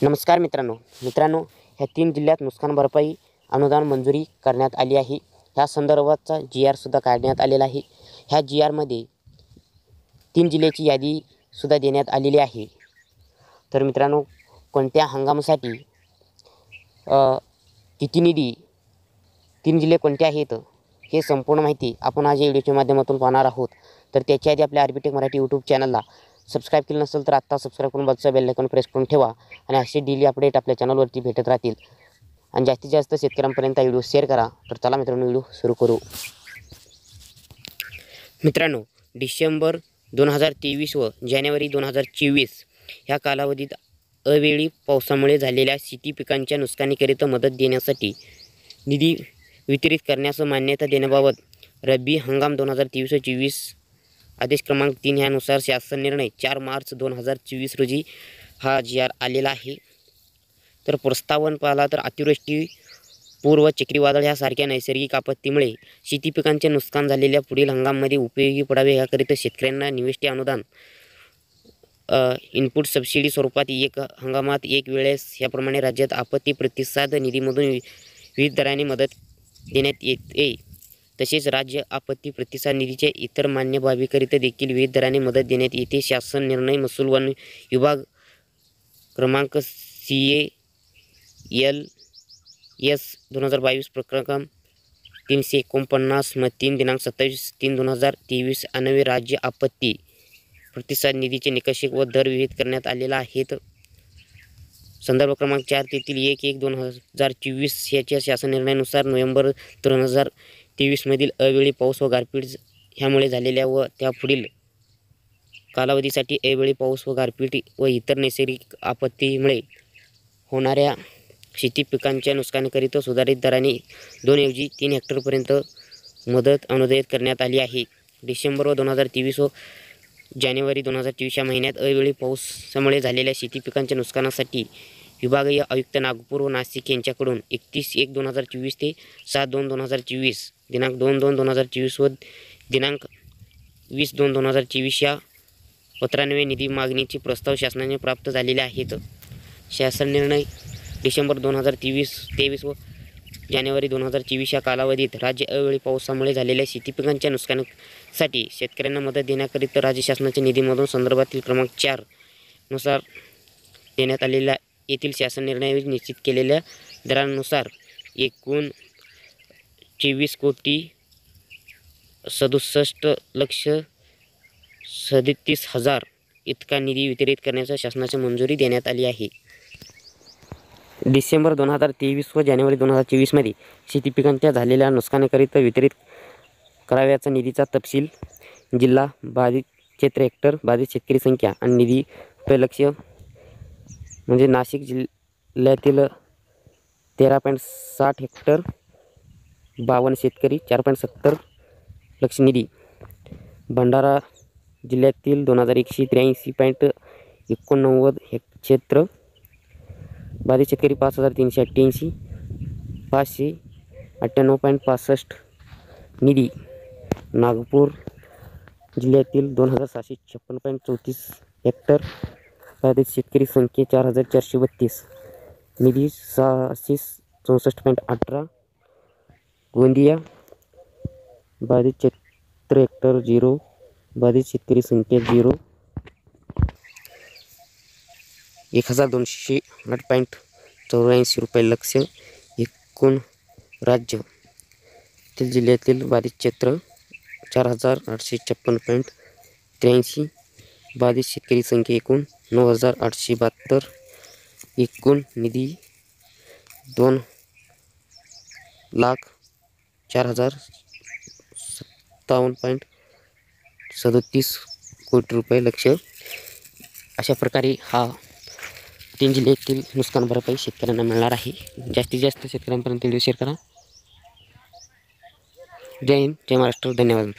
नमस्कार मित्रांनो, ह्या 3 जिल्ह्यात नुकसान भरपाई अनुदान मंजुरी करण्यात आली आहे। ह्या संदर्भाचा GR सुद्धा काढण्यात आलेला आहे। ह्या GR मध्ये 3 जिल्ह्याची यादी सुद्धा देण्यात आलेली आहे। तर मित्रांनो, कोणत्या हंगामासाठी किती निधी, 3 जिल्हे कोणते आहेत, हे संपूर्ण माहिती आपण आज या व्हिडिओच्या माध्यमातून पाहणार आहोत। तर त्याच्या आधी आपल्या आरबीटेक मराठी यूट्यूब चॅनलला सबस्क्राईब केलं नसेल तर आत्ता सबस्क्राईब करून बाजूचा बेल आयकॉन प्रेस करून ठेवा आणि असे डेली अपडेट आपल्या चॅनलवरती भेटत राहतील आणि जास्तीत जास्त शेतकऱ्यांपर्यंत व्हिडिओ शेअर करा। तर चला मित्रांनो, व्हिडिओ सुरू करू। मित्रांनो, डिसेंबर 2023 व जानेवारी 2024 ह्या कालावधीत अवेळी पावसामुळे झालेल्या शेती पिकांच्या नुकसानीकरिता मदत देण्यासाठी निधी वितरित करण्यास मान्यता देण्याबाबत रब्बी हंगाम 2023-24 आदेश क्रमांक 3 ह्यानुसार शासन निर्णय 4 मार्च 2024 रोजी हा GR आलेला आहे। तर प्रस्तावन पाहिला तर अतिवृष्टी, पूर्व चक्रीवादळ ह्यासारख्या नैसर्गिक आपत्तीमुळे शेती पिकांचे नुकसान झालेल्या पुढील हंगामामध्ये उपयोगी पडावे याकरिता शेतकऱ्यांना निविष्टी अनुदान इनपुट सबसिडी स्वरूपात एक हंगामात एक वेळेस याप्रमाणे राज्यात आपत्ती प्रतिसाद निधीमधून विविध दराने मदत देण्यात येते। तसेच राज्य आपत्ती प्रतिसाद निधीच्या इतर मान्य बाबीकरिता देखील विविध दराने मदत देण्यात येते। शासन निर्णय महसूल वन विभाग क्रमांक CALS 2022 प्रकरण 349 3 दिनांक 27/3/2023 अन्वये राज्य आपत्ती प्रतिसाद निधीचे निकष व दर विहित करण्यात आलेला आहेत। संदर्भ क्रमांक 4 तेथील 1/1/2024 ह्याच्या शासन निर्णयानुसार नोव्हेंबर 2023 मधील अवेळी पाऊस व गारपीट ह्यामुळे झालेल्या व त्यापुढील कालावधीसाठी अवेळी पाऊस व गारपीट व इतर नैसर्गिक आपत्तीमुळे होणाऱ्या शेती पिकांच्या नुकसानीकरिता सुधारित दराने 2 ऐवजी 3 हेक्टरपर्यंत मदत अनुदानित करण्यात आली आहे। डिसेंबर 2023 व जानेवारी 2023 या महिन्यात अवेळी पावसामुळे झालेल्या शेती पिकांच्या नुकसानासाठी विभागीय आयुक्त नागपूर व नाशिक यांच्याकडून 31/1/2024 ते 7/2/2024 दिनांक 2/2/2024 व दिनांक 20/2/2024 या पत्रान्वये निधी मागणीचे प्रस्ताव शासनाने प्राप्त झालेले आहेत। शासन निर्णय डिसेंबर 2023 व जानेवारी 2024 या कालावधीत राज्य अवेळी पावसामुळे झालेल्या शेती पिकांच्या नुकसानीसाठी शेतकऱ्यांना मदत देण्याकरिता राज्य शासनाच्या निधीमधून संदर्भातील क्रमांक 4 नुसार देण्यात आलेल्या येथील शासन निर्णयावर निश्चित केलेल्या दरानुसार एकूण 24,67,37,000 इतका निधी वितरित करण्याचा शासनाच्या मंजुरी देण्यात आली आहे। डिसेंबर 2023 व जानेवारी 2024 मध्ये शेती पिकांच्या झालेल्या नुकसानीकरिता वितरित करावयाचा निधीचा तपशील, जिल्हा, बाधित क्षेत्र, हेक्टर, बाधित शेतकरी संख्या आणि निधी लक्ष म्हणजे नाशिक जिल्ह्यातील 13.60 हेक्टर, 52 शेतकरी, 4.70 लक्ष निधी। भंडारा जिल्ह्यातील 2183.89 क्षेत्र, बाधित शेतकरी 5388, 598.65 निधी। नागपूर जिल्ह्यातील 2756.34 हेक्टर, बाधित शेतकरी संख्या 4432, निधी 664.18। गोंदिया बाधित क्षेत्र हेक्टर 0, बाधित शेतकरी संख्या 0, 1208.84 रुपये लक्ष। एकूण राज्य जिल्ह्यातील बाधित क्षेत्र 4856.83, बाधित शेतकरी संख्या एकूण 9872, एकूण निधी 2,04,57.37 कोटी रुपये लक्ष। अशा प्रकारे हा 3 जिल्ह्यातील नुकसान भरपाई शेतकऱ्यांना मिळणार आहे। जास्तीत जास्त शेतकऱ्यांपर्यंत व्हिडिओ शेअर करा। जय हिंद, जय महाराष्ट्र, धन्यवाद।